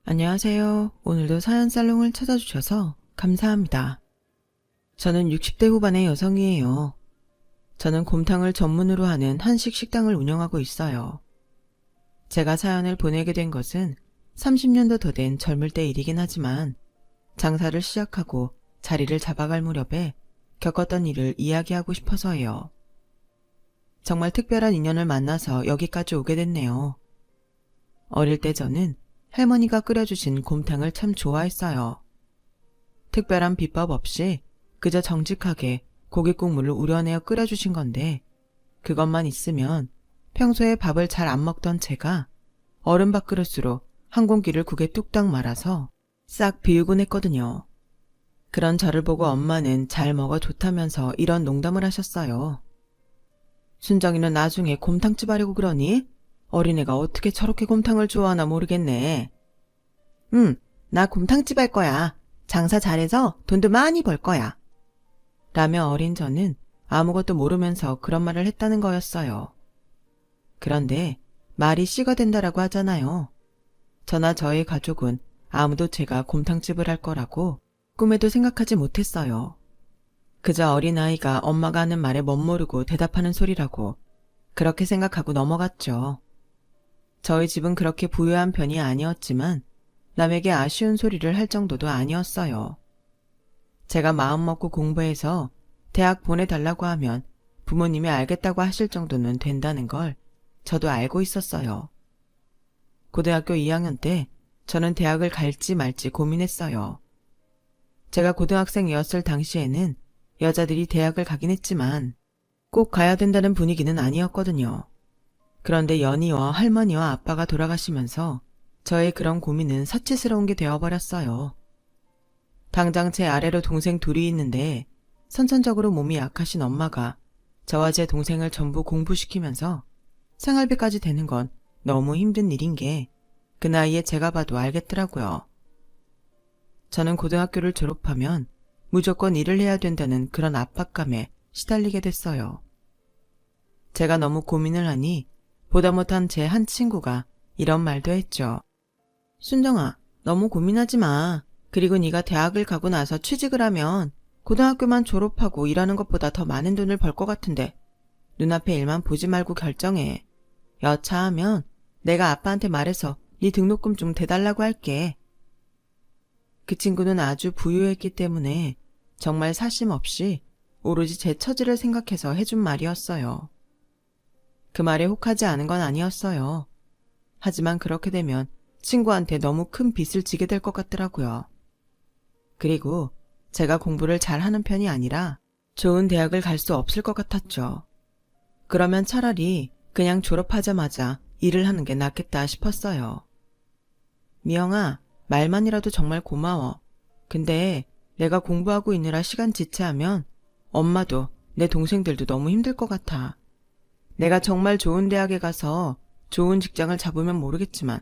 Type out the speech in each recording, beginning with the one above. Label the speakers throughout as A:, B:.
A: 안녕하세요. 오늘도 사연 살롱을 찾아주셔서 감사합니다. 저는 60대 후반의 여성이에요. 저는 곰탕을 전문으로 하는 한식 식당을 운영하고 있어요. 제가 사연을 보내게 된 것은 30년도 더 된 젊을 때 일이긴 하지만 장사를 시작하고 자리를 잡아갈 무렵에 겪었던 일을 이야기하고 싶어서예요. 정말 특별한 인연을 만나서 여기까지 오게 됐네요. 어릴 때 저는 할머니가 끓여주신 곰탕을 참 좋아했어요. 특별한 비법 없이 그저 정직하게 고기 국물을 우려내어 끓여주신 건데 그것만 있으면 평소에 밥을 잘 안 먹던 제가 얼음 밥그릇으로 한 공기를 국에 뚝딱 말아서 싹 비우곤 했거든요. 그런 저를 보고 엄마는 잘 먹어 좋다면서 이런 농담을 하셨어요. 순정이는 나중에 곰탕집 하려고 그러니? 어린애가 어떻게 저렇게 곰탕을 좋아하나 모르겠네. 나 곰탕집 할 거야. 장사 잘해서 돈도 많이 벌 거야. 라며 어린 저는 아무것도 모르면서 그런 말을 했다는 거였어요. 그런데 말이 씨가 된다라고 하잖아요. 저나 저의 가족은 아무도 제가 곰탕집을 할 거라고 꿈에도 생각하지 못했어요. 그저 어린아이가 엄마가 하는 말에 멋모르고 대답하는 소리라고 그렇게 생각하고 넘어갔죠. 저희 집은 그렇게 부유한 편이 아니었지만 남에게 아쉬운 소리를 할 정도도 아니었어요. 제가 마음먹고 공부해서 대학 보내달라고 하면 부모님이 알겠다고 하실 정도는 된다는 걸 저도 알고 있었어요. 고등학교 2학년 때 저는 대학을 갈지 말지 고민했어요. 제가 고등학생이었을 당시에는 여자들이 대학을 가긴 했지만 꼭 가야 된다는 분위기는 아니었거든요. 그런데 연희와 할머니와 아빠가 돌아가시면서 저의 그런 고민은 사치스러운 게 되어버렸어요. 당장 제 아래로 동생 둘이 있는데 선천적으로 몸이 약하신 엄마가 저와 제 동생을 전부 공부시키면서 생활비까지 되는 건 너무 힘든 일인 게 그 나이에 제가 봐도 알겠더라고요. 저는 고등학교를 졸업하면 무조건 일을 해야 된다는 그런 압박감에 시달리게 됐어요. 제가 너무 고민을 하니 보다 못한 제 한 친구가 이런 말도 했죠. 순정아, 너무 고민하지 마. 그리고 네가 대학을 가고 나서 취직을 하면 고등학교만 졸업하고 일하는 것보다 더 많은 돈을 벌 것 같은데 눈앞의 일만 보지 말고 결정해. 여차하면 내가 아빠한테 말해서 네 등록금 좀 대달라고 할게. 그 친구는 아주 부유했기 때문에 정말 사심 없이 오로지 제 처지를 생각해서 해준 말이었어요. 그 말에 혹하지 않은 건 아니었어요. 하지만 그렇게 되면 친구한테 너무 큰 빚을 지게 될 것 같더라고요. 그리고 제가 공부를 잘하는 편이 아니라 좋은 대학을 갈 수 없을 것 같았죠. 그러면 차라리 그냥 졸업하자마자 일을 하는 게 낫겠다 싶었어요. 미영아, 말만이라도 정말 고마워. 근데 내가 공부하고 있느라 시간 지체하면 엄마도 내 동생들도 너무 힘들 것 같아. 내가 정말 좋은 대학에 가서 좋은 직장을 잡으면 모르겠지만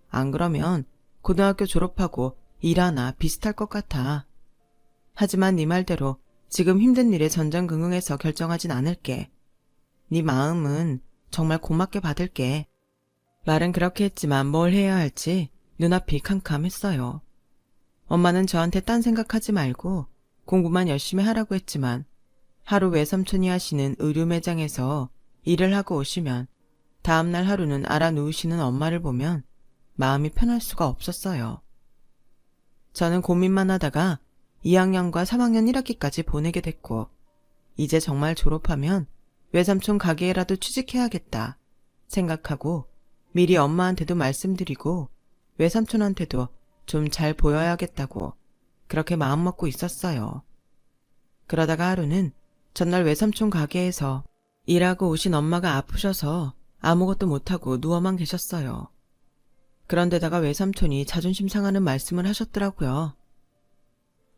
A: 안 그러면 고등학교 졸업하고 일하나 비슷할 것 같아. 하지만 네 말대로 지금 힘든 일에 전전긍긍해서 결정하진 않을게. 네 마음은 정말 고맙게 받을게. 말은 그렇게 했지만 뭘 해야 할지 눈앞이 캄캄했어요. 엄마는 저한테 딴 생각하지 말고 공부만 열심히 하라고 했지만 하루 외삼촌이 하시는 의류 매장에서 일을 하고 오시면 다음날 하루는 알아 누우시는 엄마를 보면 마음이 편할 수가 없었어요. 저는 고민만 하다가 2학년과 3학년 1학기까지 보내게 됐고 이제 정말 졸업하면 외삼촌 가게에라도 취직해야겠다 생각하고 미리 엄마한테도 말씀드리고 외삼촌한테도 좀 잘 보여야겠다고 그렇게 마음먹고 있었어요. 그러다가 하루는 전날 외삼촌 가게에서 일하고 오신 엄마가 아프셔서 아무것도 못하고 누워만 계셨어요. 그런데다가 외삼촌이 자존심 상하는 말씀을 하셨더라고요.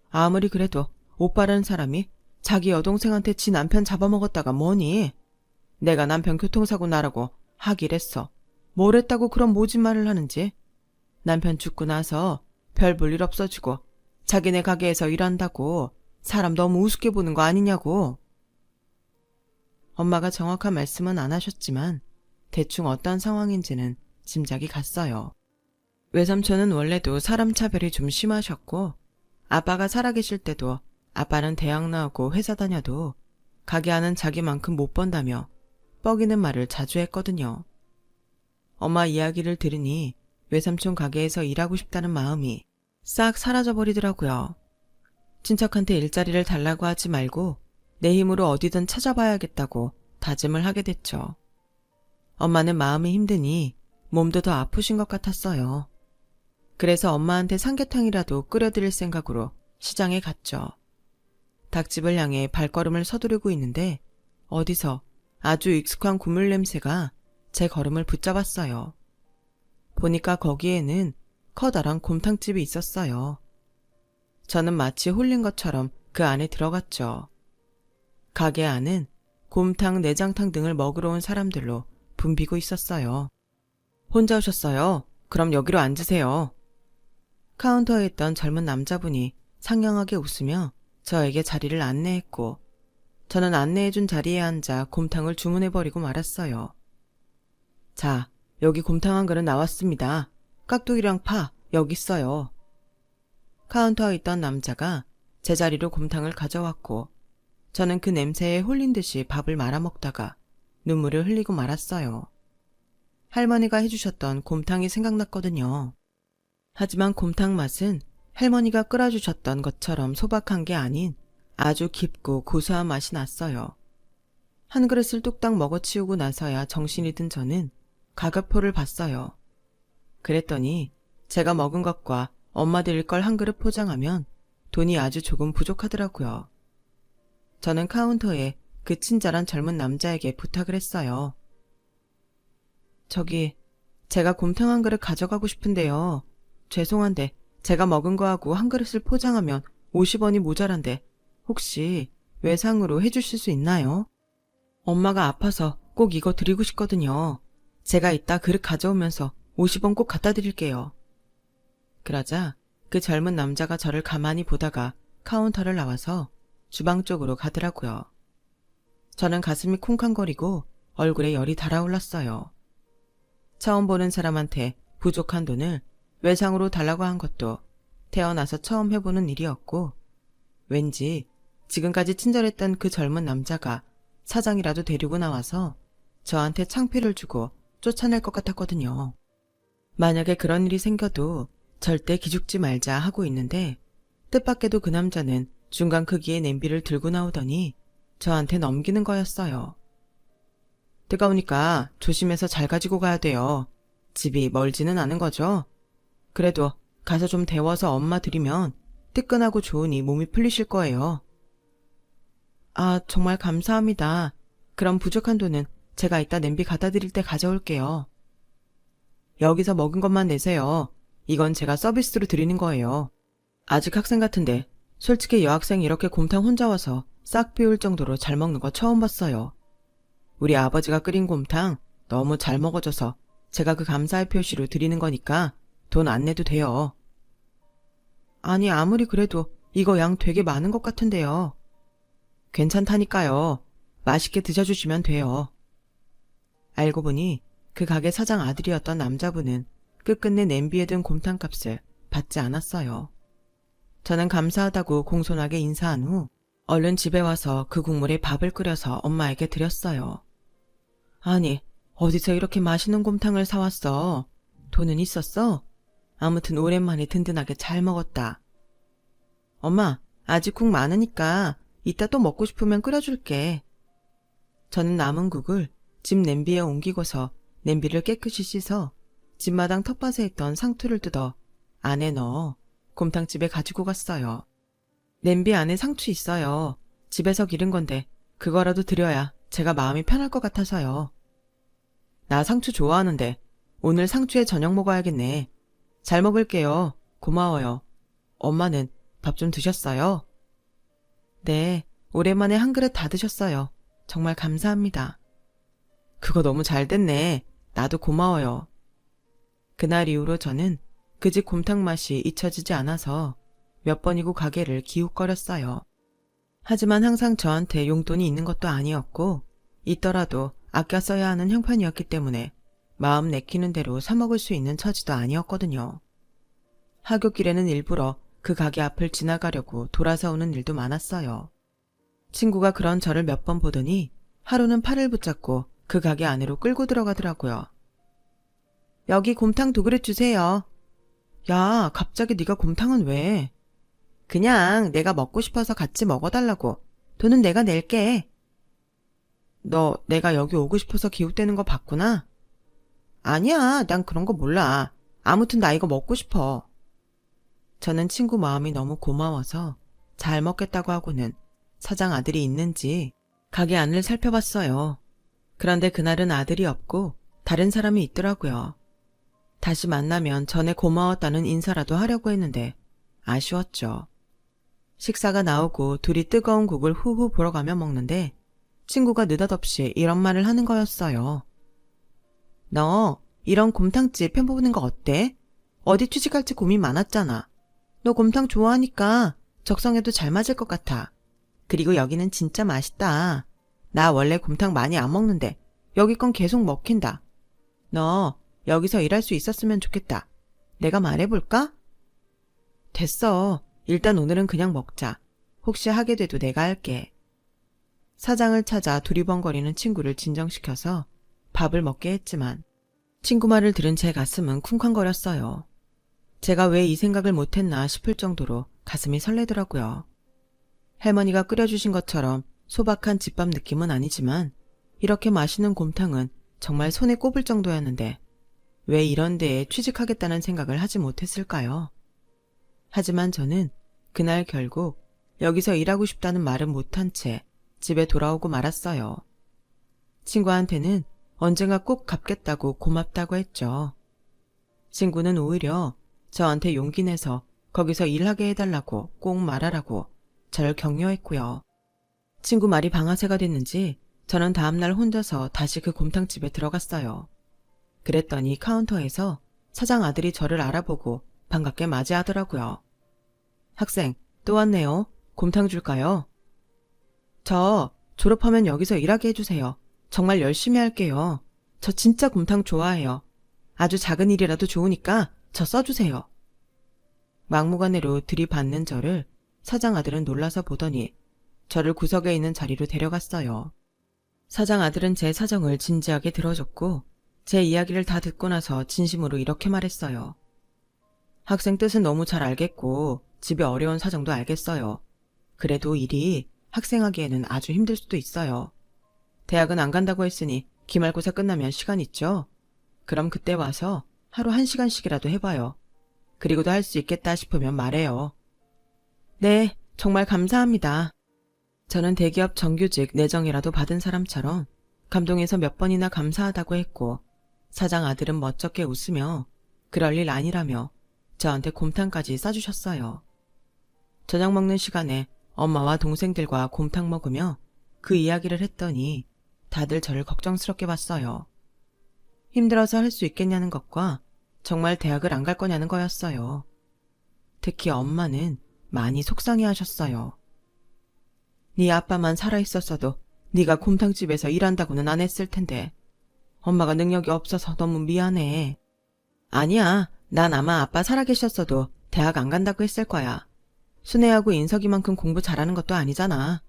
A: 아무리 그래도 오빠라는 사람이 자기 여동생한테 지 남편 잡아먹었다가 뭐니? 내가 남편 교통사고 나라고 하길 했어. 뭘 했다고 그런 모진 말을 하는지. 남편 죽고 나서 별 볼 일 없어지고 자기네 가게에서 일한다고 사람 너무 우습게 보는 거 아니냐고. 엄마가 정확한 말씀은 안 하셨지만 대충 어떤 상황인지는 짐작이 갔어요. 외삼촌은 원래도 사람 차별이 좀 심하셨고, 아빠가 살아계실 때도 아빠는 대학 나오고 회사 다녀도 가게 안은 자기만큼 못 번다며 뻐기는 말을 자주 했거든요. 엄마 이야기를 들으니 외삼촌 가게에서 일하고 싶다는 마음이 싹 사라져버리더라고요. 친척한테 일자리를 달라고 하지 말고 내 힘으로 어디든 찾아봐야겠다고 다짐을 하게 됐죠. 엄마는 마음이 힘드니 몸도 더 아프신 것 같았어요. 그래서 엄마한테 삼계탕이라도 끓여드릴 생각으로 시장에 갔죠. 닭집을 향해 발걸음을 서두르고 있는데 어디서 아주 익숙한 국물 냄새가 제 걸음을 붙잡았어요. 보니까 거기에는 커다란 곰탕집이 있었어요. 저는 마치 홀린 것처럼 그 안에 들어갔죠. 가게 안은 곰탕, 내장탕 등을 먹으러 온 사람들로 붐비고 있었어요. 혼자 오셨어요? 그럼 여기로 앉으세요. 카운터에 있던 젊은 남자분이 상냥하게 웃으며 저에게 자리를 안내했고 저는 안내해준 자리에 앉아 곰탕을 주문해버리고 말았어요. 자, 여기 곰탕 한 그릇 나왔습니다. 깍두기랑 파 여기 있어요. 카운터에 있던 남자가 제 자리로 곰탕을 가져왔고 저는 그 냄새에 홀린 듯이 밥을 말아먹다가 눈물을 흘리고 말았어요. 할머니가 해주셨던 곰탕이 생각났거든요. 하지만 곰탕 맛은 할머니가 끓여주셨던 것처럼 소박한 게 아닌 아주 깊고 고소한 맛이 났어요. 한 그릇을 뚝딱 먹어치우고 나서야 정신이 든 저는 가격표를 봤어요. 그랬더니 제가 먹은 것과 엄마 드릴 걸 한 그릇 포장하면 돈이 아주 조금 부족하더라고요. 저는 카운터에 그 친절한 젊은 남자에게 부탁을 했어요. 저기, 제가 곰탕 한 그릇 가져가고 싶은데요. 죄송한데 제가 먹은 거하고 한 그릇을 포장하면 50원이 모자란데 혹시 외상으로 해주실 수 있나요? 엄마가 아파서 꼭 이거 드리고 싶거든요. 제가 이따 그릇 가져오면서 50원 꼭 갖다 드릴게요. 그러자 그 젊은 남자가 저를 가만히 보다가 카운터를 나와서 주방 쪽으로 가더라고요. 저는 가슴이 쿵쾅거리고 얼굴에 열이 달아올랐어요. 처음 보는 사람한테 부족한 돈을 외상으로 달라고 한 것도 태어나서 처음 해보는 일이었고 왠지 지금까지 친절했던 그 젊은 남자가 사장이라도 데리고 나와서 저한테 창피를 주고 쫓아낼 것 같았거든요. 만약에 그런 일이 생겨도 절대 기죽지 말자 하고 있는데 뜻밖에도 그 남자는 중간 크기의 냄비를 들고 나오더니 저한테 넘기는 거였어요. 뜨거우니까 조심해서 잘 가지고 가야 돼요. 집이 멀지는 않은 거죠? 그래도 가서 좀 데워서 엄마 드리면 뜨끈하고 좋으니 몸이 풀리실 거예요. 아, 정말 감사합니다. 그럼 부족한 돈은 제가 이따 냄비 갖다 드릴 때 가져올게요. 여기서 먹은 것만 내세요. 이건 제가 서비스로 드리는 거예요. 아직 학생 같은데 솔직히 여학생 이렇게 곰탕 혼자 와서 싹 비울 정도로 잘 먹는 거 처음 봤어요. 우리 아버지가 끓인 곰탕 너무 잘 먹어져서 제가 그 감사의 표시로 드리는 거니까 돈 안 내도 돼요. 아니 아무리 그래도 이거 양 되게 많은 것 같은데요. 괜찮다니까요. 맛있게 드셔주시면 돼요. 알고 보니 그 가게 사장 아들이었던 남자분은 끝끝내 냄비에 든 곰탕값을 받지 않았어요. 저는 감사하다고 공손하게 인사한 후 얼른 집에 와서 그 국물에 밥을 끓여서 엄마에게 드렸어요. 아니, 어디서 이렇게 맛있는 곰탕을 사왔어? 돈은 있었어? 아무튼 오랜만에 든든하게 잘 먹었다. 엄마, 아직 국 많으니까 이따 또 먹고 싶으면 끓여줄게. 저는 남은 국을 집 냄비에 옮기고서 냄비를 깨끗이 씻어 집마당 텃밭에 있던 상투를 뜯어 안에 넣어 곰탕집에 가지고 갔어요. 냄비 안에 상추 있어요. 집에서 기른 건데 그거라도 드려야 제가 마음이 편할 것 같아서요. 나 상추 좋아하는데 오늘 상추에 저녁 먹어야겠네. 잘 먹을게요. 고마워요. 엄마는 밥 좀 드셨어요? 네, 오랜만에 한 그릇 다 드셨어요. 정말 감사합니다. 그거 너무 잘 됐네. 나도 고마워요. 그날 이후로 저는 그 집 곰탕 맛이 잊혀지지 않아서 몇 번이고 가게를 기웃거렸어요. 하지만 항상 저한테 용돈이 있는 것도 아니었고 있더라도 아껴 써야 하는 형편이었기 때문에 마음 내키는 대로 사 먹을 수 있는 처지도 아니었거든요. 하굣길에는 일부러 그 가게 앞을 지나가려고 돌아서 오는 일도 많았어요. 친구가 그런 저를 몇 번 보더니 하루는 팔을 붙잡고 그 가게 안으로 끌고 들어가더라고요. 여기 곰탕 2그릇 주세요. 야, 갑자기 네가 곰탕은 왜? 그냥 내가 먹고 싶어서 같이 먹어달라고. 돈은 내가 낼게. 너 내가 여기 오고 싶어서 기웃대는 거 봤구나? 아니야, 난 그런 거 몰라. 아무튼 나 이거 먹고 싶어. 저는 친구 마음이 너무 고마워서 잘 먹겠다고 하고는 사장 아들이 있는지 가게 안을 살펴봤어요. 그런데 그날은 아들이 없고 다른 사람이 있더라고요. 다시 만나면 전에 고마웠다는 인사라도 하려고 했는데 아쉬웠죠. 식사가 나오고 둘이 뜨거운 국을 후후 불어가며 먹는데 친구가 느닷없이 이런 말을 하는 거였어요. 너 이런 곰탕집 해보는 거 어때? 어디 취직할지 고민 많았잖아. 너 곰탕 좋아하니까 적성에도 잘 맞을 것 같아. 그리고 여기는 진짜 맛있다. 나 원래 곰탕 많이 안 먹는데 여기 건 계속 먹힌다. 너 여기서 일할 수 있었으면 좋겠다. 내가 말해볼까? 됐어. 일단 오늘은 그냥 먹자. 혹시 하게 돼도 내가 할게. 사장을 찾아 두리번거리는 친구를 진정시켜서 밥을 먹게 했지만 친구 말을 들은 제 가슴은 쿵쾅거렸어요. 제가 왜 이 생각을 못했나 싶을 정도로 가슴이 설레더라고요. 할머니가 끓여주신 것처럼 소박한 집밥 느낌은 아니지만 이렇게 맛있는 곰탕은 정말 손에 꼽을 정도였는데 왜 이런 데에 취직하겠다는 생각을 하지 못했을까요? 하지만 저는 그날 결국 여기서 일하고 싶다는 말은 못한 채 집에 돌아오고 말았어요. 친구한테는 언젠가 꼭 갚겠다고 고맙다고 했죠. 친구는 오히려 저한테 용기 내서 거기서 일하게 해달라고 꼭 말하라고 저를 격려했고요. 친구 말이 방아쇠가 됐는지 저는 다음날 혼자서 다시 그 곰탕집에 들어갔어요. 그랬더니 카운터에서 사장 아들이 저를 알아보고 반갑게 맞이하더라고요. 학생, 또 왔네요. 곰탕 줄까요? 저 졸업하면 여기서 일하게 해주세요. 정말 열심히 할게요. 저 진짜 곰탕 좋아해요. 아주 작은 일이라도 좋으니까 저 써주세요. 막무가내로 들이받는 저를 사장 아들은 놀라서 보더니 저를 구석에 있는 자리로 데려갔어요. 사장 아들은 제 사정을 진지하게 들어줬고 제 이야기를 다 듣고 나서 진심으로 이렇게 말했어요. 학생 뜻은 너무 잘 알겠고 집에 어려운 사정도 알겠어요. 그래도 일이 학생하기에는 아주 힘들 수도 있어요. 대학은 안 간다고 했으니 기말고사 끝나면 시간 있죠? 그럼 그때 와서 하루 1시간씩이라도 해봐요. 그리고도 할 수 있겠다 싶으면 말해요. 네, 정말 감사합니다. 저는 대기업 정규직 내정이라도 받은 사람처럼 감동해서 몇 번이나 감사하다고 했고 사장 아들은 멋쩍게 웃으며 그럴 일 아니라며 저한테 곰탕까지 싸주셨어요. 저녁 먹는 시간에 엄마와 동생들과 곰탕 먹으며 그 이야기를 했더니 다들 저를 걱정스럽게 봤어요. 힘들어서 할 수 있겠냐는 것과 정말 대학을 안 갈 거냐는 거였어요. 특히 엄마는 많이 속상해하셨어요. 네 아빠만 살아있었어도 네가 곰탕집에서 일한다고는 안 했을 텐데 엄마가 능력이 없어서 너무 미안해. 아니야, 난 아마 아빠 살아계셨어도 대학 안 간다고 했을 거야. 순애하고 인석이만큼 공부 잘하는 것도 아니잖아.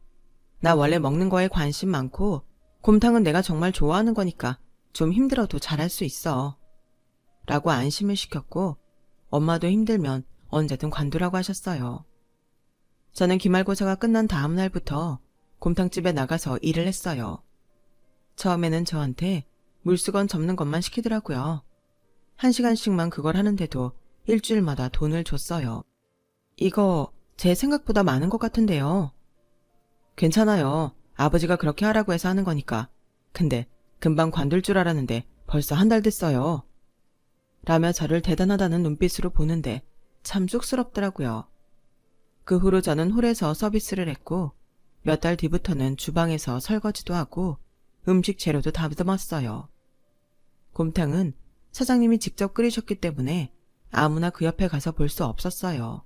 A: 나 원래 먹는 거에 관심 많고 곰탕은 내가 정말 좋아하는 거니까 좀 힘들어도 잘할 수 있어. 라고 안심을 시켰고 엄마도 힘들면 언제든 관두라고 하셨어요. 저는 기말고사가 끝난 다음 날부터 곰탕집에 나가서 일을 했어요. 처음에는 저한테 물수건 접는 것만 시키더라고요. 1시간씩만 그걸 하는데도 일주일마다 돈을 줬어요. 이거 제 생각보다 많은 것 같은데요. 괜찮아요. 아버지가 그렇게 하라고 해서 하는 거니까. 근데 금방 관둘 줄 알았는데 벌써 1달 됐어요. 라며 저를 대단하다는 눈빛으로 보는데 참 쑥스럽더라고요. 그 후로 저는 홀에서 서비스를 했고 몇 달 뒤부터는 주방에서 설거지도 하고 음식 재료도 다듬었어요. 곰탕은 사장님이 직접 끓이셨기 때문에 아무나 그 옆에 가서 볼 수 없었어요.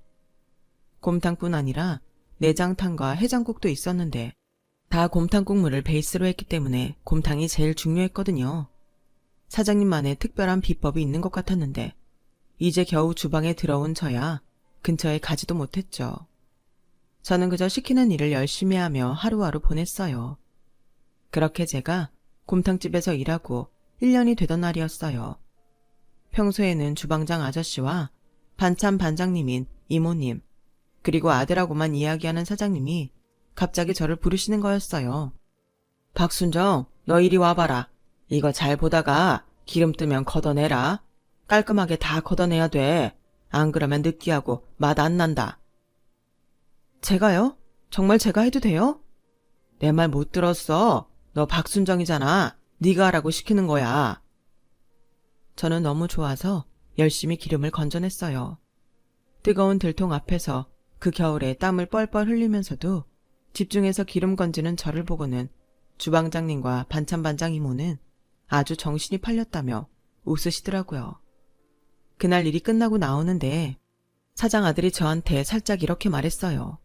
A: 곰탕뿐 아니라 내장탕과 해장국도 있었는데 다 곰탕 국물을 베이스로 했기 때문에 곰탕이 제일 중요했거든요. 사장님만의 특별한 비법이 있는 것 같았는데 이제 겨우 주방에 들어온 저야 근처에 가지도 못했죠. 저는 그저 시키는 일을 열심히 하며 하루하루 보냈어요. 그렇게 제가 곰탕집에서 일하고 1년이 되던 날이었어요. 평소에는 주방장 아저씨와 반찬 반장님인 이모님, 그리고 아들하고만 이야기하는 사장님이 갑자기 저를 부르시는 거였어요. 박순정, 너 이리 와봐라. 이거 잘 보다가 기름 뜨면 걷어내라. 깔끔하게 다 걷어내야 돼. 안 그러면 느끼하고 맛 안 난다. 제가요? 정말 제가 해도 돼요? 내 말 못 들었어. 너 박순정이잖아. 네가 하라고 시키는 거야. 저는 너무 좋아서 열심히 기름을 건져냈어요. 뜨거운 들통 앞에서 그 겨울에 땀을 뻘뻘 흘리면서도 집중해서 기름 건지는 저를 보고는 주방장님과 반찬반장 이모는 아주 정신이 팔렸다며 웃으시더라고요. 그날 일이 끝나고 나오는데 사장 아들이 저한테 살짝 이렇게 말했어요.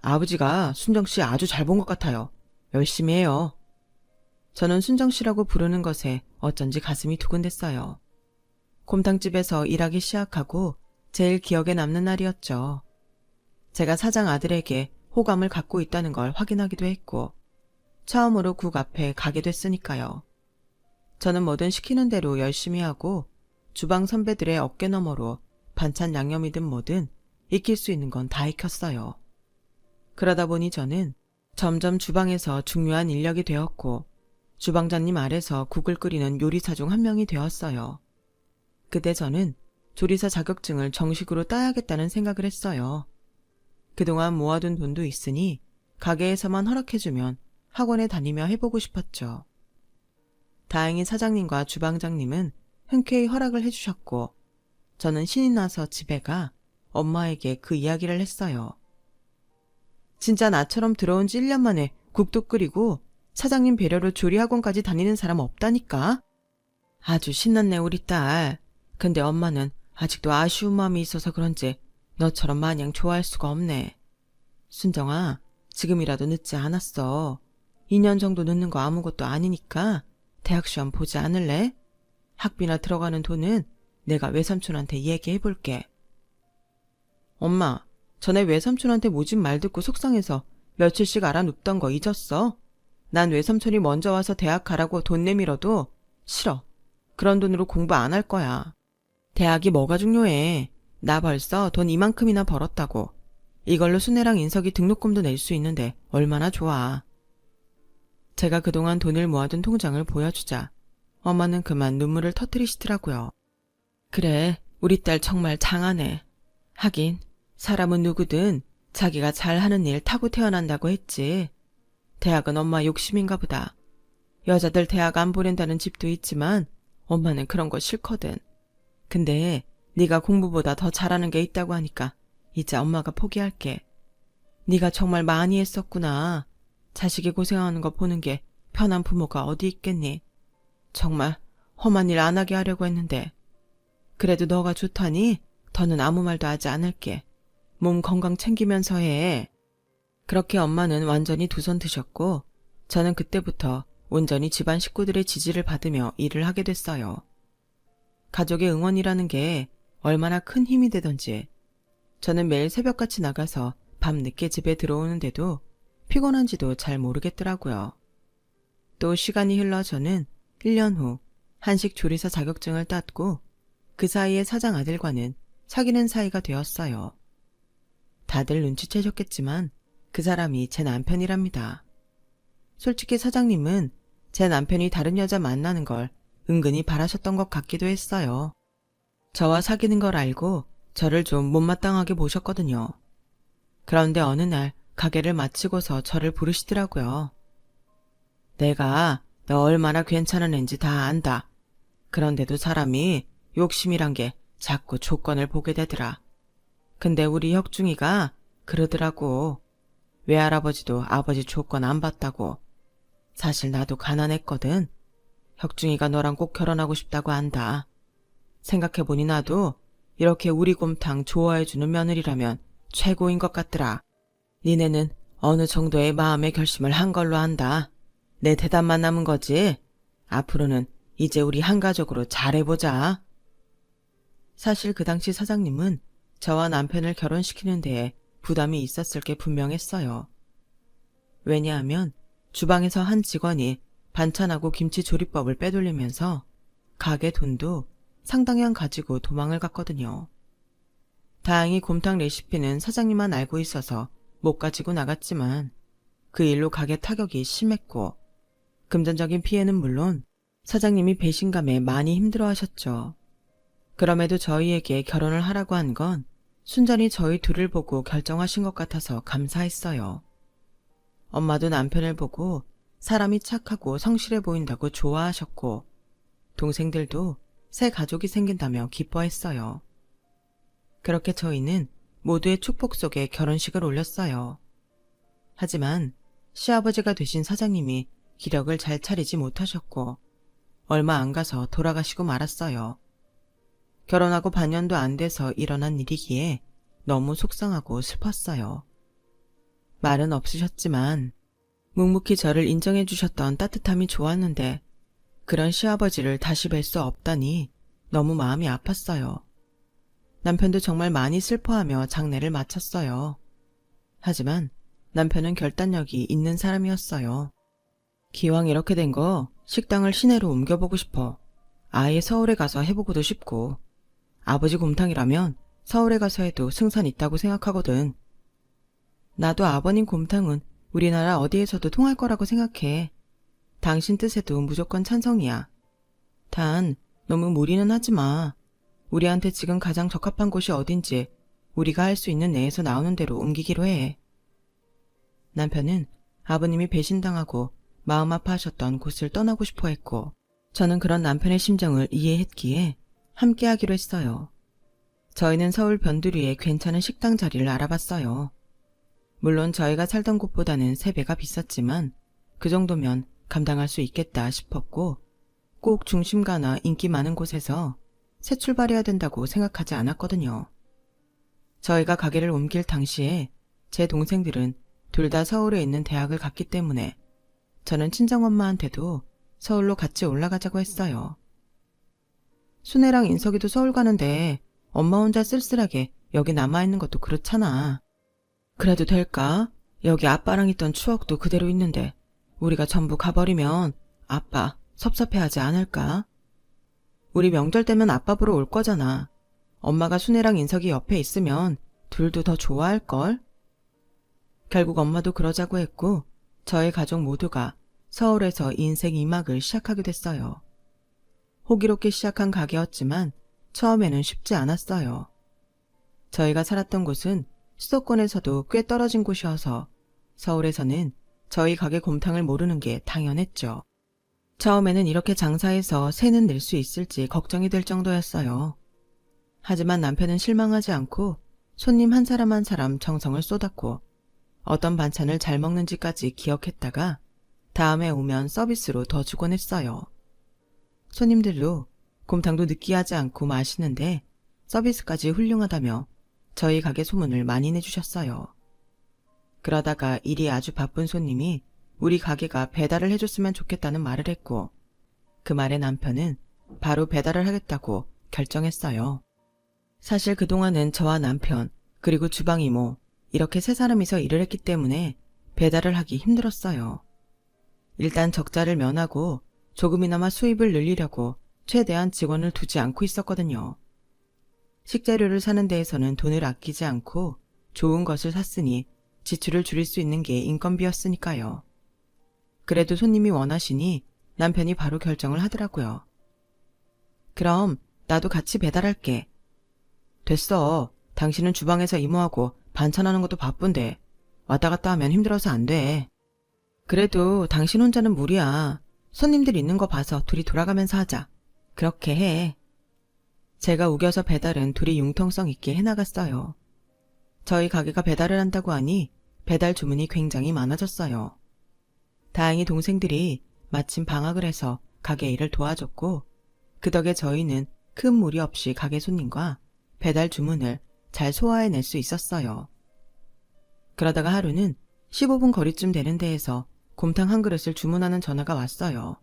A: 아버지가 순정씨 아주 잘 본 것 같아요. 열심히 해요. 저는 순정씨라고 부르는 것에 어쩐지 가슴이 두근댔어요. 곰탕집에서 일하기 시작하고 제일 기억에 남는 날이었죠. 제가 사장 아들에게 호감을 갖고 있다는 걸 확인하기도 했고 처음으로 국 앞에 가게 됐으니까요. 저는 뭐든 시키는 대로 열심히 하고 주방 선배들의 어깨 너머로 반찬 양념이든 뭐든 익힐 수 있는 건 다 익혔어요. 그러다 보니 저는 점점 주방에서 중요한 인력이 되었고 주방장님 아래서 국을 끓이는 요리사 중 한 명이 되었어요. 그때 저는 조리사 자격증을 정식으로 따야겠다는 생각을 했어요. 그동안 모아둔 돈도 있으니 가게에서만 허락해주면 학원에 다니며 해보고 싶었죠. 다행히 사장님과 주방장님은 흔쾌히 허락을 해주셨고 저는 신이 나서 집에 가 엄마에게 그 이야기를 했어요. 진짜 나처럼 들어온 지 1년 만에 국도 끓이고 사장님 배려로 조리학원까지 다니는 사람 없다니까? 아주 신났네 우리 딸. 근데 엄마는 아직도 아쉬운 마음이 있어서 그런지 너처럼 마냥 좋아할 수가 없네. 순정아, 지금이라도 늦지 않았어. 2년 정도 늦는 거 아무것도 아니니까 대학 시험 보지 않을래? 학비나 들어가는 돈은 내가 외삼촌한테 얘기해볼게. 엄마, 전에 외삼촌한테 모진 말 듣고 속상해서 며칠씩 알아눕던 거 잊었어? 난 외삼촌이 먼저 와서 대학 가라고 돈 내밀어도 싫어. 그런 돈으로 공부 안 할 거야. 대학이 뭐가 중요해. 나 벌써 돈 이만큼이나 벌었다고. 이걸로 순애랑 인석이 등록금도 낼 수 있는데 얼마나 좋아. 제가 그동안 돈을 모아둔 통장을 보여주자 엄마는 그만 눈물을 터뜨리시더라고요. 그래, 우리 딸 정말 장하네. 하긴 사람은 누구든 자기가 잘하는 일 타고 태어난다고 했지. 대학은 엄마 욕심인가 보다. 여자들 대학 안 보낸다는 집도 있지만 엄마는 그런 거 싫거든. 근데 네가 공부보다 더 잘하는 게 있다고 하니까 이제 엄마가 포기할게. 네가 정말 많이 했었구나. 자식이 고생하는 거 보는 게 편한 부모가 어디 있겠니. 정말 험한 일 안 하게 하려고 했는데. 그래도 너가 좋다니 더는 아무 말도 하지 않을게. 몸 건강 챙기면서 해. 그렇게 엄마는 완전히 두 손 드셨고 저는 그때부터 온전히 집안 식구들의 지지를 받으며 일을 하게 됐어요. 가족의 응원이라는 게 얼마나 큰 힘이 되던지 저는 매일 새벽같이 나가서 밤늦게 집에 들어오는데도 피곤한지도 잘 모르겠더라고요. 또 시간이 흘러 저는 1년 후 한식 조리사 자격증을 땄고 그 사이에 사장 아들과는 사귀는 사이가 되었어요. 다들 눈치채셨겠지만 그 사람이 제 남편이랍니다. 솔직히 사장님은 제 남편이 다른 여자 만나는 걸 은근히 바라셨던 것 같기도 했어요. 저와 사귀는 걸 알고 저를 좀 못마땅하게 보셨거든요. 그런데 어느 날 가게를 마치고서 저를 부르시더라고요. 내가 너 얼마나 괜찮은 앤지 다 안다. 그런데도 사람이 욕심이란 게 자꾸 조건을 보게 되더라. 근데 우리 혁중이가 그러더라고. 외할아버지도 아버지 조건 안 봤다고. 사실 나도 가난했거든. 혁중이가 너랑 꼭 결혼하고 싶다고 한다. 생각해보니 나도 이렇게 우리 곰탕 좋아해주는 며느리라면 최고인 것 같더라. 니네는 어느 정도의 마음의 결심을 한 걸로 안다. 내 대답만 남은 거지. 앞으로는 이제 우리 한가족으로 잘해보자. 사실 그 당시 사장님은 저와 남편을 결혼시키는 데에 부담이 있었을 게 분명했어요. 왜냐하면 주방에서 한 직원이 반찬하고 김치 조리법을 빼돌리면서 가게 돈도 상당량 가지고 도망을 갔거든요. 다행히 곰탕 레시피는 사장님만 알고 있어서 못 가지고 나갔지만 그 일로 가게 타격이 심했고 금전적인 피해는 물론 사장님이 배신감에 많이 힘들어하셨죠. 그럼에도 저희에게 결혼을 하라고 한 건 순전히 저희 둘을 보고 결정하신 것 같아서 감사했어요. 엄마도 남편을 보고 사람이 착하고 성실해 보인다고 좋아하셨고 동생들도 새 가족이 생긴다며 기뻐했어요. 그렇게 저희는 모두의 축복 속에 결혼식을 올렸어요. 하지만 시아버지가 되신 사장님이 기력을 잘 차리지 못하셨고 얼마 안 가서 돌아가시고 말았어요. 결혼하고 반년도 안 돼서 일어난 일이기에 너무 속상하고 슬펐어요. 말은 없으셨지만 묵묵히 저를 인정해 주셨던 따뜻함이 좋았는데 그런 시아버지를 다시 뵐 수 없다니 너무 마음이 아팠어요. 남편도 정말 많이 슬퍼하며 장례를 마쳤어요. 하지만 남편은 결단력이 있는 사람이었어요. 기왕 이렇게 된 거 식당을 시내로 옮겨보고 싶어. 아예 서울에 가서 해보고도 싶고 아버지 곰탕이라면 서울에 가서 해도 승산 있다고 생각하거든. 나도 아버님 곰탕은 우리나라 어디에서도 통할 거라고 생각해. 당신 뜻에도 무조건 찬성이야. 단 너무 무리는 하지 마. 우리한테 지금 가장 적합한 곳이 어딘지 우리가 할 수 있는 내에서 나오는 대로 옮기기로 해. 남편은 아버님이 배신당하고 마음 아파하셨던 곳을 떠나고 싶어 했고 저는 그런 남편의 심정을 이해했기에 함께 하기로 했어요. 저희는 서울 변두리에 괜찮은 식당 자리를 알아봤어요. 물론 저희가 살던 곳보다는 3배가 비쌌지만 그 정도면 감당할 수 있겠다 싶었고 꼭 중심가나 인기 많은 곳에서 새 출발해야 된다고 생각하지 않았거든요. 저희가 가게를 옮길 당시에 제 동생들은 둘 다 서울에 있는 대학을 갔기 때문에 저는 친정엄마한테도 서울로 같이 올라가자고 했어요. 순애랑 인석이도 서울 가는데 엄마 혼자 쓸쓸하게 여기 남아있는 것도 그렇잖아. 그래도 될까? 여기 아빠랑 있던 추억도 그대로 있는데 우리가 전부 가버리면 아빠 섭섭해하지 않을까? 우리 명절 때면 아빠 보러 올 거잖아. 엄마가 순애랑 인석이 옆에 있으면 둘도 더 좋아할걸? 결국 엄마도 그러자고 했고 저희 가족 모두가 서울에서 인생 2막을 시작하게 됐어요. 호기롭게 시작한 가게였지만 처음에는 쉽지 않았어요. 저희가 살았던 곳은 수도권에서도 꽤 떨어진 곳이어서 서울에서는 저희 가게 곰탕을 모르는 게 당연했죠. 처음에는 이렇게 장사해서 새는 낼 수 있을지 걱정이 될 정도였어요. 하지만 남편은 실망하지 않고 손님 한 사람 한 사람 정성을 쏟았고 어떤 반찬을 잘 먹는지까지 기억했다가 다음에 오면 서비스로 더 주곤 했어요. 손님들도 곰탕도 느끼하지 않고 맛있는데 서비스까지 훌륭하다며 저희 가게 소문을 많이 내주셨어요. 그러다가 일이 아주 바쁜 손님이 우리 가게가 배달을 해줬으면 좋겠다는 말을 했고 그 말에 남편은 바로 배달을 하겠다고 결정했어요. 사실 그동안은 저와 남편 그리고 주방 이모 이렇게 3사람이서 일을 했기 때문에 배달을 하기 힘들었어요. 일단 적자를 면하고 조금이나마 수입을 늘리려고 최대한 직원을 두지 않고 있었거든요. 식재료를 사는 데에서는 돈을 아끼지 않고 좋은 것을 샀으니 지출을 줄일 수 있는 게 인건비였으니까요. 그래도 손님이 원하시니 남편이 바로 결정을 하더라고요. 그럼 나도 같이 배달할게. 됐어. 당신은 주방에서 이모하고 반찬하는 것도 바쁜데 왔다 갔다 하면 힘들어서 안 돼. 그래도 당신 혼자는 무리야. 손님들 있는 거 봐서 둘이 돌아가면서 하자. 그렇게 해. 제가 우겨서 배달은 둘이 융통성 있게 해나갔어요. 저희 가게가 배달을 한다고 하니 배달 주문이 굉장히 많아졌어요. 다행히 동생들이 마침 방학을 해서 가게 일을 도와줬고 그 덕에 저희는 큰 무리 없이 가게 손님과 배달 주문을 잘 소화해낼 수 있었어요. 그러다가 하루는 15분 거리쯤 되는 데에서 곰탕 한 그릇을 주문하는 전화가 왔어요.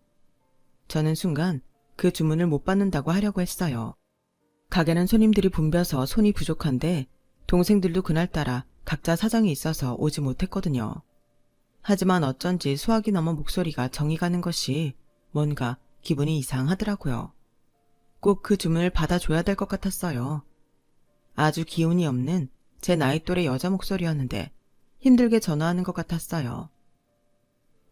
A: 저는 순간 그 주문을 못 받는다고 하려고 했어요. 가게는 손님들이 붐벼서 손이 부족한데 동생들도 그날따라 각자 사정이 있어서 오지 못했거든요. 하지만 어쩐지 수학이 넘은 목소리가 정이 가는 것이 뭔가 기분이 이상하더라고요. 꼭 그 주문을 받아줘야 될 것 같았어요. 아주 기운이 없는 제 나이 또래 여자 목소리였는데 힘들게 전화하는 것 같았어요.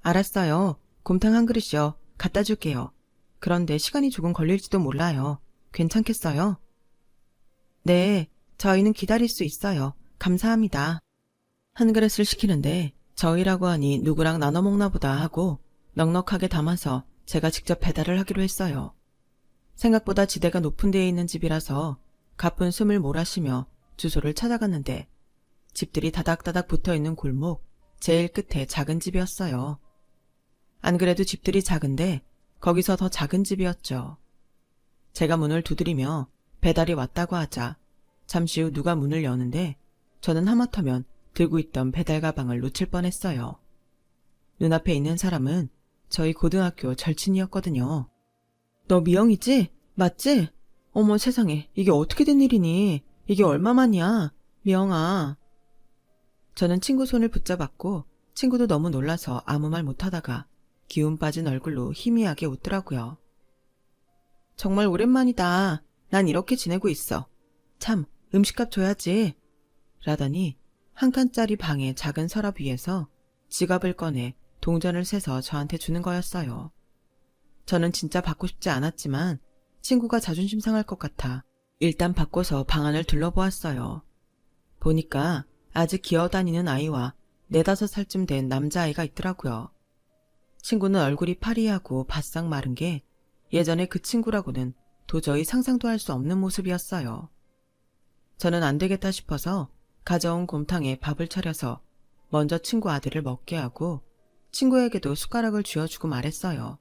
A: 알았어요. 곰탕 한 그릇이요. 갖다 줄게요. 그런데 시간이 조금 걸릴지도 몰라요. 괜찮겠어요? 네, 저희는 기다릴 수 있어요. 감사합니다. 한 그릇을 시키는데 저희라고 하니 누구랑 나눠 먹나 보다 하고 넉넉하게 담아서 제가 직접 배달을 하기로 했어요. 생각보다 지대가 높은 데에 있는 집이라서 가쁜 숨을 몰아쉬며 주소를 찾아갔는데 집들이 다닥다닥 붙어있는 골목 제일 끝에 작은 집이었어요. 안 그래도 집들이 작은데 거기서 더 작은 집이었죠. 제가 문을 두드리며 배달이 왔다고 하자 잠시 후 누가 문을 여는데 저는 하마터면 들고 있던 배달 가방을 놓칠 뻔했어요. 눈앞에 있는 사람은 저희 고등학교 절친이었거든요. 너 미영이지? 맞지? 어머 세상에, 이게 어떻게 된 일이니? 이게 얼마만이야? 미영아. 저는 친구 손을 붙잡았고 친구도 너무 놀라서 아무 말 못하다가 기운 빠진 얼굴로 희미하게 웃더라고요. 정말 오랜만이다. 난 이렇게 지내고 있어. 참, 음식값 줘야지. 라더니 한 칸짜리 방의 작은 서랍 위에서 지갑을 꺼내 동전을 세서 저한테 주는 거였어요. 저는 진짜 받고 싶지 않았지만 친구가 자존심 상할 것 같아 일단 받고서 방 안을 둘러보았어요. 보니까 아직 기어다니는 아이와 4~5살쯤 된 남자아이가 있더라고요. 친구는 얼굴이 파리하고 바싹 마른 게 예전에 그 친구라고는 도저히 상상도 할 수 없는 모습이었어요. 저는 안 되겠다 싶어서 가져온 곰탕에 밥을 차려서 먼저 친구 아들을 먹게 하고 친구에게도 숟가락을 쥐어주고 말했어요.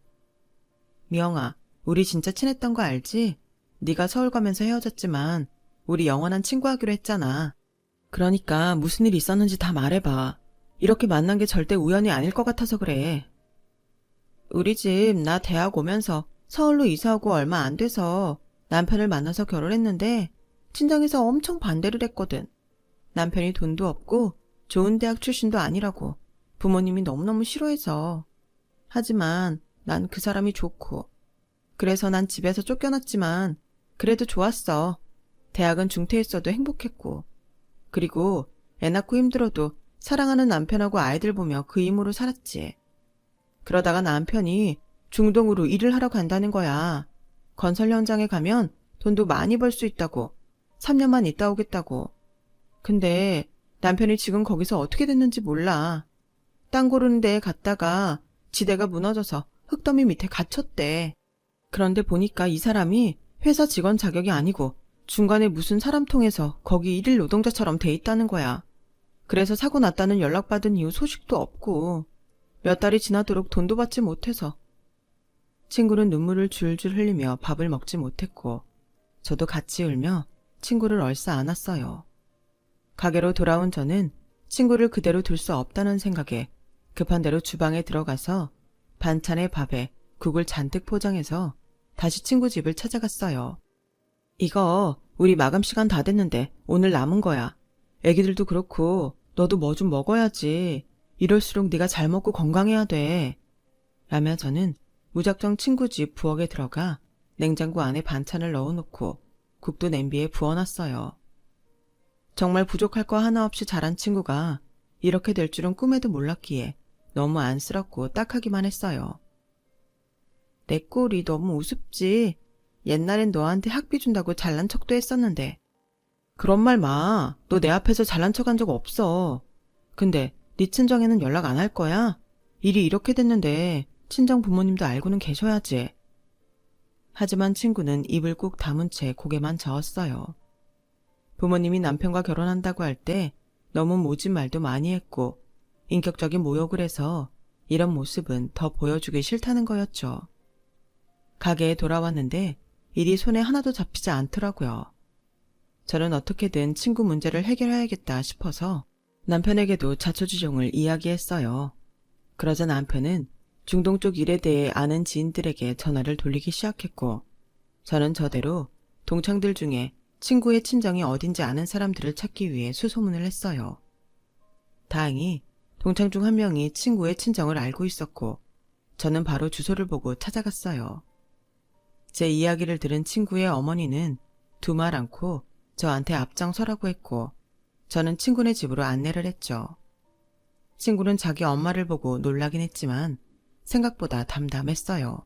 A: 미영아, 우리 진짜 친했던 거 알지? 네가 서울 가면서 헤어졌지만 우리 영원한 친구 하기로 했잖아. 그러니까 무슨 일 있었는지 다 말해봐. 이렇게 만난 게 절대 우연이 아닐 것 같아서 그래. 우리 집 나 대학 오면서 서울로 이사 오고 얼마 안 돼서 남편을 만나서 결혼했는데 친정에서 엄청 반대를 했거든. 남편이 돈도 없고 좋은 대학 출신도 아니라고 부모님이 너무너무 싫어해서. 하지만 난 그 사람이 좋고 그래서 난 집에서 쫓겨났지만 그래도 좋았어. 대학은 중퇴했어도 행복했고 그리고 애 낳고 힘들어도 사랑하는 남편하고 아이들 보며 그 힘으로 살았지. 그러다가 남편이 중동으로 일을 하러 간다는 거야. 건설 현장에 가면 돈도 많이 벌 수 있다고. 3년만 있다 오겠다고. 근데 남편이 지금 거기서 어떻게 됐는지 몰라. 땅 고르는 데에 갔다가 지대가 무너져서 흙더미 밑에 갇혔대. 그런데 보니까 이 사람이 회사 직원 자격이 아니고 중간에 무슨 사람 통해서 거기 일일 노동자처럼 돼 있다는 거야. 그래서 사고 났다는 연락받은 이후 소식도 없고 몇 달이 지나도록 돈도 받지 못해서. 친구는 눈물을 줄줄 흘리며 밥을 먹지 못했고 저도 같이 울며 친구를 얼싸 안았어요. 가게로 돌아온 저는 친구를 그대로 둘 수 없다는 생각에 급한 대로 주방에 들어가서 반찬에 밥에 국을 잔뜩 포장해서 다시 친구 집을 찾아갔어요. 이거 우리 마감 시간 다 됐는데 오늘 남은 거야. 애기들도 그렇고 너도 뭐 좀 먹어야지. 이럴수록 네가 잘 먹고 건강해야 돼. 라며 저는 무작정 친구 집 부엌에 들어가 냉장고 안에 반찬을 넣어놓고 국도 냄비에 부어놨어요. 정말 부족할 거 하나 없이 자란 친구가 이렇게 될 줄은 꿈에도 몰랐기에 너무 안쓰럽고 딱하기만 했어요. 내 꼴이 너무 우습지. 옛날엔 너한테 학비 준다고 잘난 척도 했었는데. 그런 말 마. 너 내 앞에서 잘난 척 한 적 없어. 근데 네 친정에는 연락 안 할 거야? 일이 이렇게 됐는데 친정 부모님도 알고는 계셔야지. 하지만 친구는 입을 꾹 다문 채 고개만 저었어요. 부모님이 남편과 결혼한다고 할 때 너무 모진 말도 많이 했고 인격적인 모욕을 해서 이런 모습은 더 보여주기 싫다는 거였죠. 가게에 돌아왔는데 일이 손에 하나도 잡히지 않더라고요. 저는 어떻게든 친구 문제를 해결해야겠다 싶어서 남편에게도 자초지종을 이야기했어요. 그러자 남편은 중동 쪽 일에 대해 아는 지인들에게 전화를 돌리기 시작했고, 저는 저대로 동창들 중에 친구의 친정이 어딘지 아는 사람들을 찾기 위해 수소문을 했어요. 다행히 동창 중 한 명이 친구의 친정을 알고 있었고, 저는 바로 주소를 보고 찾아갔어요. 제 이야기를 들은 친구의 어머니는 두말 않고 저한테 앞장서라고 했고, 저는 친구네 집으로 안내를 했죠. 친구는 자기 엄마를 보고 놀라긴 했지만 생각보다 담담했어요.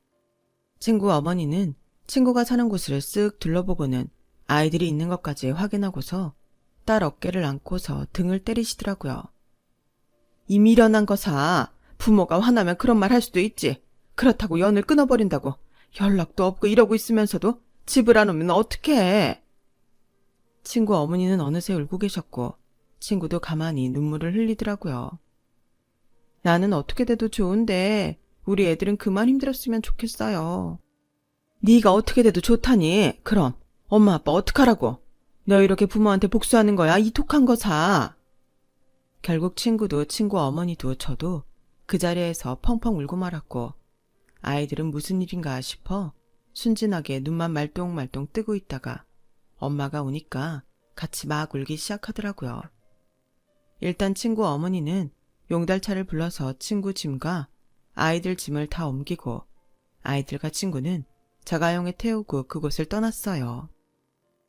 A: 친구 어머니는 친구가 사는 곳을 쓱 둘러보고는 아이들이 있는 것까지 확인하고서 딸 어깨를 안고서 등을 때리시더라고요. 이 미련한 거사, 부모가 화나면 그런 말 할 수도 있지. 그렇다고 연을 끊어버린다고 연락도 없고 이러고 있으면서도 집을 안 오면 어떡해. 친구 어머니는 어느새 울고 계셨고 친구도 가만히 눈물을 흘리더라고요. 나는 어떻게 돼도 좋은데 우리 애들은 그만 힘들었으면 좋겠어요. 네가 어떻게 돼도 좋다니. 그럼 엄마 아빠 어떡하라고. 너 이렇게 부모한테 복수하는 거야, 이 독한 거사. 결국 친구도 친구 어머니도 저도 그 자리에서 펑펑 울고 말았고, 아이들은 무슨 일인가 싶어 순진하게 눈만 말똥말똥 뜨고 있다가 엄마가 우니까 같이 막 울기 시작하더라고요. 일단 친구 어머니는 용달차를 불러서 친구 짐과 아이들 짐을 다 옮기고 아이들과 친구는 자가용에 태우고 그곳을 떠났어요.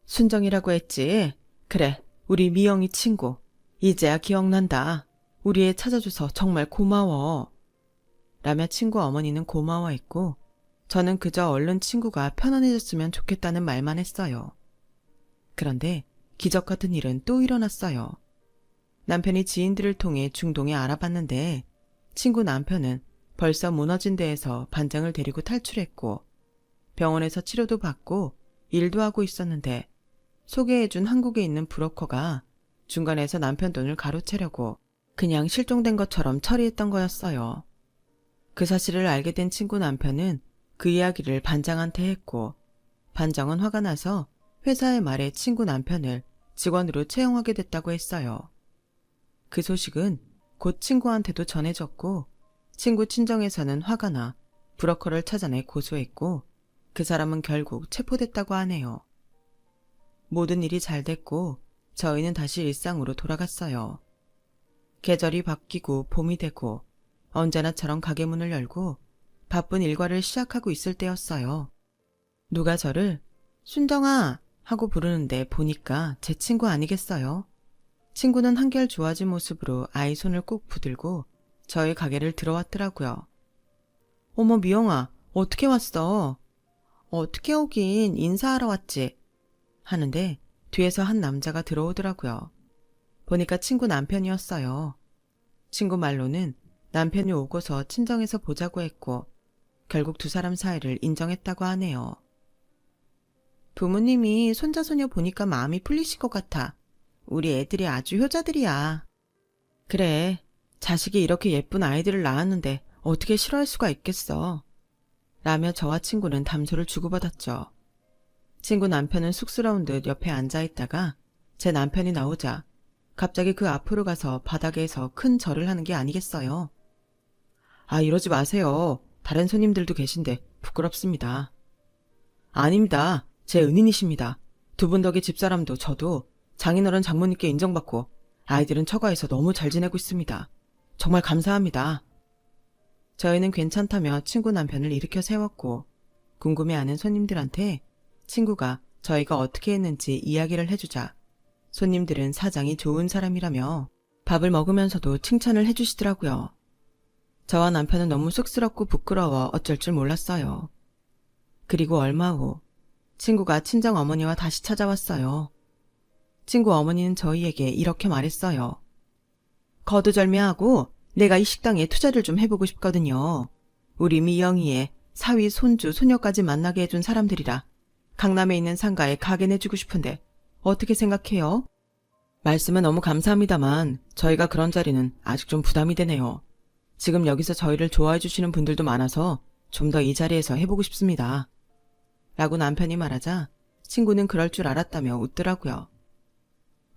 A: 순정이라고 했지? 그래, 우리 미영이 친구. 이제야 기억난다. 우리 애 찾아줘서 정말 고마워. 라며 친구 어머니는 고마워했고, 저는 그저 얼른 친구가 편안해졌으면 좋겠다는 말만 했어요. 그런데 기적 같은 일은 또 일어났어요. 남편이 지인들을 통해 중동에 알아봤는데 친구 남편은 벌써 무너진 데에서 반장을 데리고 탈출했고 병원에서 치료도 받고 일도 하고 있었는데 소개해준 한국에 있는 브로커가 중간에서 남편 돈을 가로채려고 그냥 실종된 것처럼 처리했던 거였어요. 그 사실을 알게 된 친구 남편은 그 이야기를 반장한테 했고 반장은 화가 나서 회사의 말에 친구 남편을 직원으로 채용하게 됐다고 했어요. 그 소식은 곧 친구한테도 전해졌고 친구 친정에서는 화가 나 브로커를 찾아내 고소했고 그 사람은 결국 체포됐다고 하네요. 모든 일이 잘 됐고 저희는 다시 일상으로 돌아갔어요. 계절이 바뀌고 봄이 되고 언제나처럼 가게 문을 열고 바쁜 일과를 시작하고 있을 때였어요. 누가 저를 순정아 하고 부르는데 보니까 제 친구 아니겠어요? 친구는 한결 좋아진 모습으로 아이 손을 꼭 붙들고 저희 가게를 들어왔더라고요. 어머 미영아, 어떻게 왔어? 어떻게 오긴 인사하러 왔지. 하는데 뒤에서 한 남자가 들어오더라고요. 보니까 친구 남편이었어요. 친구 말로는 남편이 오고서 친정에서 보자고 했고 결국 두 사람 사이를 인정했다고 하네요. 부모님이 손자손녀 보니까 마음이 풀리실 것 같아. 우리 애들이 아주 효자들이야. 그래, 자식이 이렇게 예쁜 아이들을 낳았는데 어떻게 싫어할 수가 있겠어. 라며 저와 친구는 담소를 주고받았죠. 친구 남편은 쑥스러운 듯 옆에 앉아있다가 제 남편이 나오자 갑자기 그 앞으로 가서 바닥에서 큰 절을 하는 게 아니겠어요. 아, 이러지 마세요. 다른 손님들도 계신데 부끄럽습니다. 아닙니다. 제 은인이십니다. 두 분 덕에 집사람도 저도 장인어른 장모님께 인정받고 아이들은 처가에서 너무 잘 지내고 있습니다. 정말 감사합니다. 저희는 괜찮다며 친구 남편을 일으켜 세웠고 궁금해하는 손님들한테 친구가 저희가 어떻게 했는지 이야기를 해주자 손님들은 사장이 좋은 사람이라며 밥을 먹으면서도 칭찬을 해주시더라고요. 저와 남편은 너무 쑥스럽고 부끄러워 어쩔 줄 몰랐어요. 그리고 얼마 후 친구가 친정 어머니와 다시 찾아왔어요. 친구 어머니는 저희에게 이렇게 말했어요. 거두절미하고 내가 이 식당에 투자를 좀 해보고 싶거든요. 우리 미영이의 사위, 손주, 손녀까지 만나게 해준 사람들이라 강남에 있는 상가에 가게 내주고 싶은데 어떻게 생각해요? 말씀은 너무 감사합니다만 저희가 그런 자리는 아직 좀 부담이 되네요. 지금 여기서 저희를 좋아해 주시는 분들도 많아서 좀 더 이 자리에서 해보고 싶습니다. 라고 남편이 말하자 친구는 그럴 줄 알았다며 웃더라고요.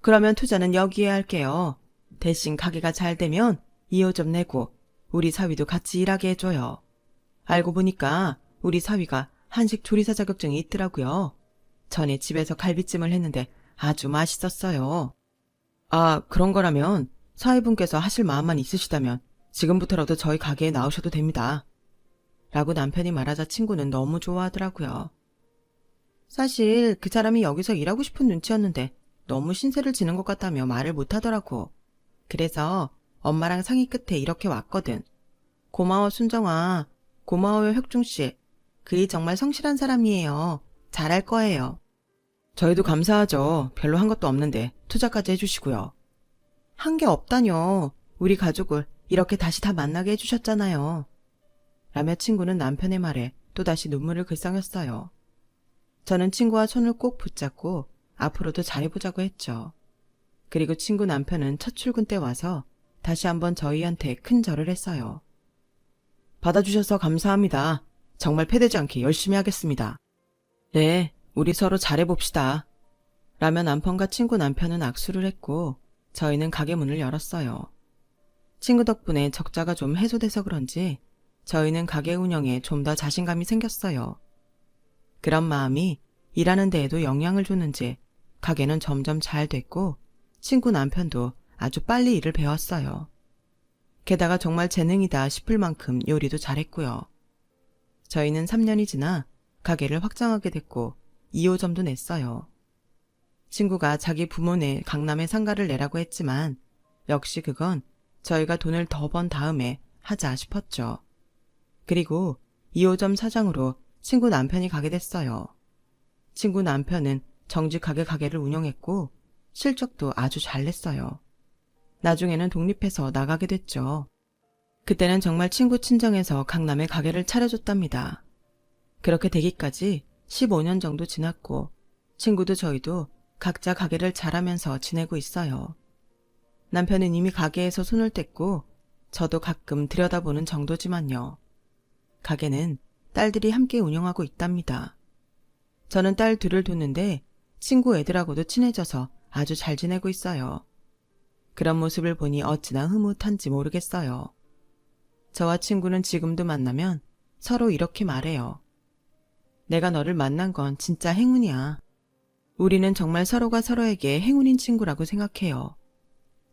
A: 그러면 투자는 여기에 할게요. 대신 가게가 잘 되면 2호 좀 내고 우리 사위도 같이 일하게 해줘요. 알고 보니까 우리 사위가 한식 조리사 자격증이 있더라고요. 전에 집에서 갈비찜을 했는데 아주 맛있었어요. 아, 그런 거라면 사위분께서 하실 마음만 있으시다면 지금부터라도 저희 가게에 나오셔도 됩니다. 라고 남편이 말하자 친구는 너무 좋아하더라고요. 사실 그 사람이 여기서 일하고 싶은 눈치였는데 너무 신세를 지는 것 같다며 말을 못하더라고. 그래서 엄마랑 상의 끝에 이렇게 왔거든. 고마워 순정아. 고마워요 혁중씨. 그이 정말 성실한 사람이에요. 잘할 거예요. 저희도 감사하죠. 별로 한 것도 없는데 투자까지 해주시고요. 한 게 없다뇨. 우리 가족을 이렇게 다시 다 만나게 해주셨잖아요. 라며 친구는 남편의 말에 또다시 눈물을 글썽였어요. 저는 친구와 손을 꼭 붙잡고 앞으로도 잘해보자고 했죠. 그리고 친구 남편은 첫 출근 때 와서 다시 한번 저희한테 큰 절을 했어요. 받아주셔서 감사합니다. 정말 패되지 않게 열심히 하겠습니다. 네, 우리 서로 잘해봅시다. 라며 남편과 친구 남편은 악수를 했고 저희는 가게 문을 열었어요. 친구 덕분에 적자가 좀 해소돼서 그런지 저희는 가게 운영에 좀 더 자신감이 생겼어요. 그런 마음이 일하는 데에도 영향을 줬는지 가게는 점점 잘 됐고 친구 남편도 아주 빨리 일을 배웠어요. 게다가 정말 재능이다 싶을 만큼 요리도 잘했고요. 저희는 3년이 지나 가게를 확장하게 됐고 2호점도 냈어요. 친구가 자기 부모네 강남에 상가를 내라고 했지만 역시 그건 저희가 돈을 더 번 다음에 하자 싶었죠. 그리고 2호점 사장으로 친구 남편이 가게 됐어요. 친구 남편은 정직하게 가게를 운영했고 실적도 아주 잘 냈어요. 나중에는 독립해서 나가게 됐죠. 그때는 정말 친구 친정에서 강남에 가게를 차려줬답니다. 그렇게 되기까지 15년 정도 지났고 친구도 저희도 각자 가게를 잘하면서 지내고 있어요. 남편은 이미 가게에서 손을 뗐고 저도 가끔 들여다보는 정도지만요. 가게는 딸들이 함께 운영하고 있답니다. 저는 딸 둘을 뒀는데 친구 애들하고도 친해져서 아주 잘 지내고 있어요. 그런 모습을 보니 어찌나 흐뭇한지 모르겠어요. 저와 친구는 지금도 만나면 서로 이렇게 말해요. 내가 너를 만난 건 진짜 행운이야. 우리는 정말 서로가 서로에게 행운인 친구라고 생각해요.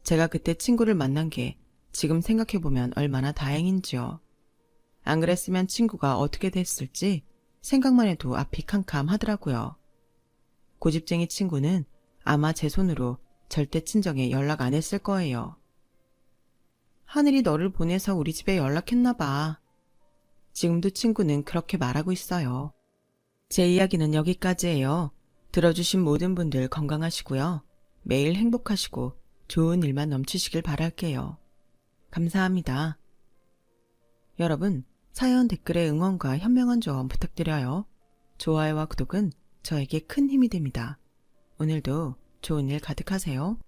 A: 제가 그때 친구를 만난 게 지금 생각해보면 얼마나 다행인지요. 안 그랬으면 친구가 어떻게 됐을지 생각만 해도 앞이 캄캄하더라고요. 고집쟁이 친구는 아마 제 손으로 절대 친정에 연락 안 했을 거예요. 하늘이 너를 보내서 우리 집에 연락했나 봐. 지금도 친구는 그렇게 말하고 있어요. 제 이야기는 여기까지예요. 들어주신 모든 분들 건강하시고요. 매일 행복하시고 좋은 일만 넘치시길 바랄게요. 감사합니다. 여러분, 사연 댓글에 응원과 현명한 조언 부탁드려요. 좋아요와 구독은 저에게 큰 힘이 됩니다. 오늘도 좋은 일 가득하세요.